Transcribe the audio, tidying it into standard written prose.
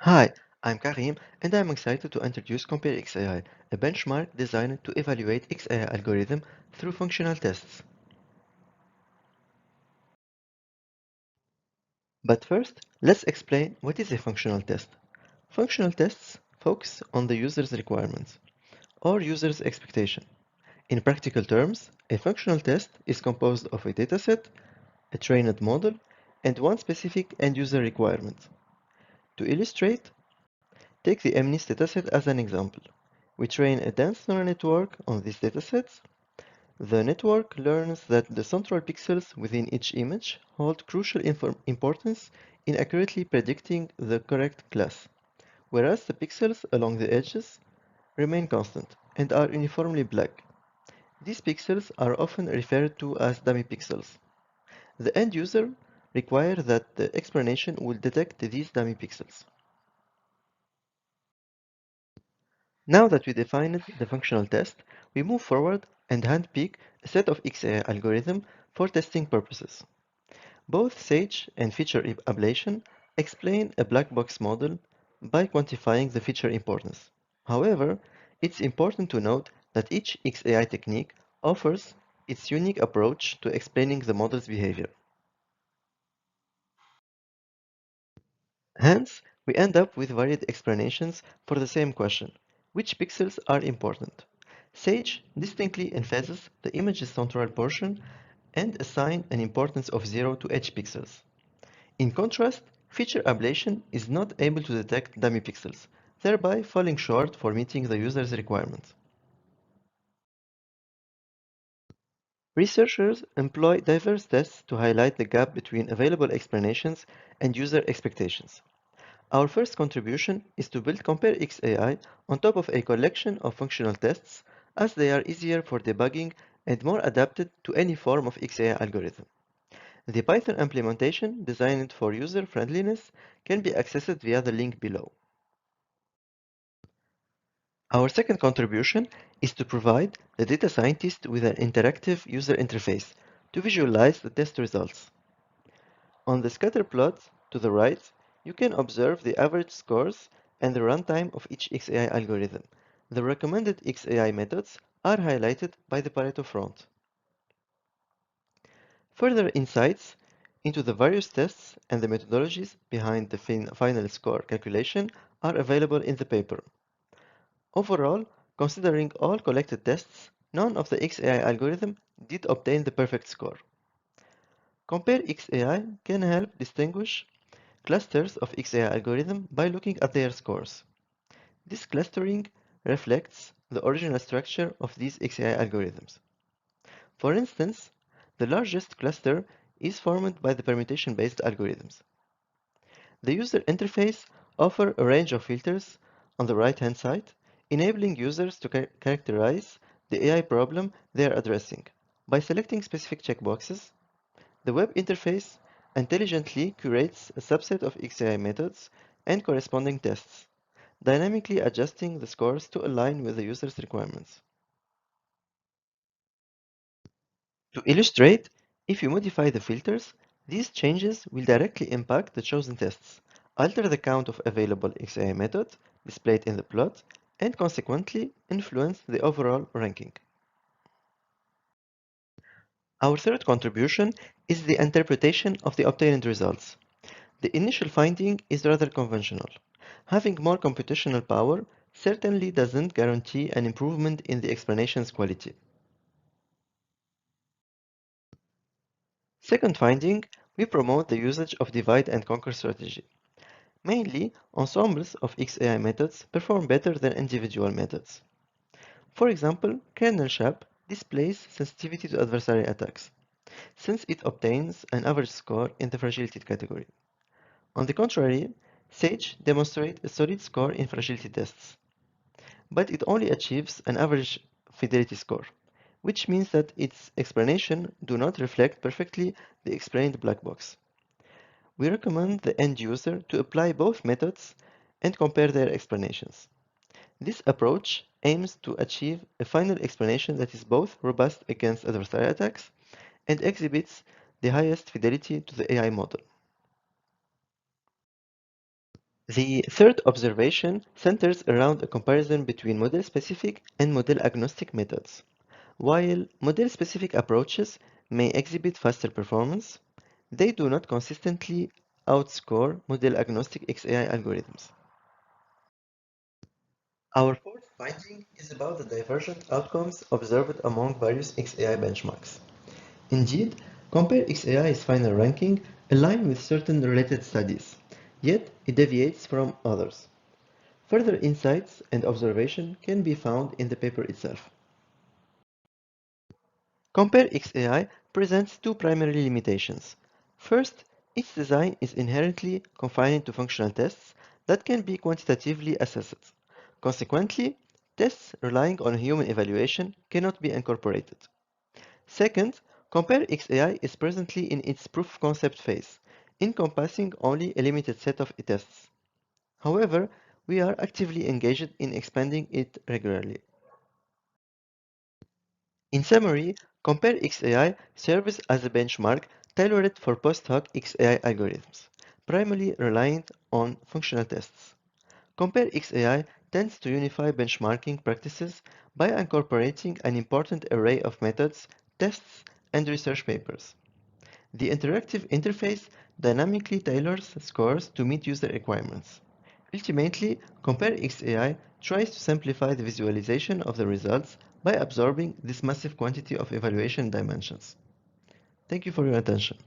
Hi, I'm Karim, and I'm excited to introduce Compare-xAI, a benchmark designed to evaluate XAI algorithm through functional tests. But first, let's explain what is a functional test. Functional tests focus on the user's requirements or user's expectation. In practical terms, a functional test is composed of a dataset, a trained model, and one specific end-user requirement. To illustrate, take the MNIST dataset as an example. We train a dense neural network on these datasets. The network learns that the central pixels within each image hold crucial importance in accurately predicting the correct class, whereas the pixels along the edges remain constant and are uniformly black. These pixels are often referred to as dummy pixels. The end user requires that the explanation will detect these dummy pixels. Now that we defined the functional test, we move forward and handpick a set of XAI algorithm for testing purposes. Both SAGE and feature ablation explain a black box model by quantifying the feature importance. However, it's important to note that each XAI technique offers its unique approach to explaining the model's behavior. Hence, we end up with varied explanations for the same question: which pixels are important? SAGE distinctly emphasizes the image's central portion and assigns an importance of 0 to each pixels. In contrast, feature ablation is not able to detect dummy pixels, thereby falling short for meeting the user's requirements. Researchers employ diverse tests to highlight the gap between available explanations and user expectations. Our first contribution is to build Compare-xAI on top of a collection of functional tests, as they are easier for debugging and more adapted to any form of XAI algorithm. The Python implementation, designed for user friendliness, can be accessed via the link below. Our second contribution is to provide the data scientist with an interactive user interface to visualize the test results. On the scatter plot to the right, you can observe the average scores and the runtime of each XAI algorithm. The recommended XAI methods are highlighted by the Pareto front. Further insights into the various tests and the methodologies behind the final score calculation are available in the paper. Overall, considering all collected tests, none of the XAI algorithm did obtain the perfect score. Compare-xAI can help distinguish clusters of XAI algorithm by looking at their scores. This clustering reflects the original structure of these XAI algorithms. For instance, the largest cluster is formed by the permutation-based algorithms. The user interface offers a range of filters on the right-hand side, enabling users to characterize the AI problem they are addressing. By selecting specific checkboxes, the web interface intelligently curates a subset of XAI methods and corresponding tests, dynamically adjusting the scores to align with the user's requirements. To illustrate, if you modify the filters, these changes will directly impact the chosen tests, alter the count of available XAI methods displayed in the plot, and consequently influence the overall ranking. Our third contribution is the interpretation of the obtained results. The initial finding is rather conventional. Having more computational power certainly doesn't guarantee an improvement in the explanation's quality. Second finding, we promote the usage of divide and conquer strategy. Mainly, ensembles of XAI methods perform better than individual methods. For example, kernel SHAP displays sensitivity to adversary attacks, since it obtains an average score in the fragility category. On the contrary, SAGE demonstrates a solid score in fragility tests, but it only achieves an average fidelity score, which means that its explanations do not reflect perfectly the explained black box. We recommend the end user to apply both methods and compare their explanations. This approach aims to achieve a final explanation that is both robust against adversarial attacks and exhibits the highest fidelity to the AI model. The third observation centers around a comparison between model-specific and model-agnostic methods. While model-specific approaches may exhibit faster performance, they do not consistently outscore model-agnostic XAI algorithms. Our fourth finding is about the divergent outcomes observed among various XAI benchmarks. Indeed, Compare-xAI's final ranking aligns with certain related studies, yet it deviates from others. Further insights and observation can be found in the paper itself. Compare-xAI presents two primary limitations. First, its design is inherently confined to functional tests that can be quantitatively assessed. Consequently, tests relying on human evaluation cannot be incorporated. Second, Compare-xAI is presently in its proof-of-concept phase, encompassing only a limited set of tests. However, we are actively engaged in expanding it regularly. In summary, Compare-xAI serves as a benchmark tailored for post-hoc XAI algorithms, primarily reliant on functional tests. Compare-xAI tends to unify benchmarking practices by incorporating an important array of methods, tests, and research papers. The interactive interface dynamically tailors scores to meet user requirements. Ultimately, Compare-xAI tries to simplify the visualization of the results by absorbing this massive quantity of evaluation dimensions. Thank you for your attention.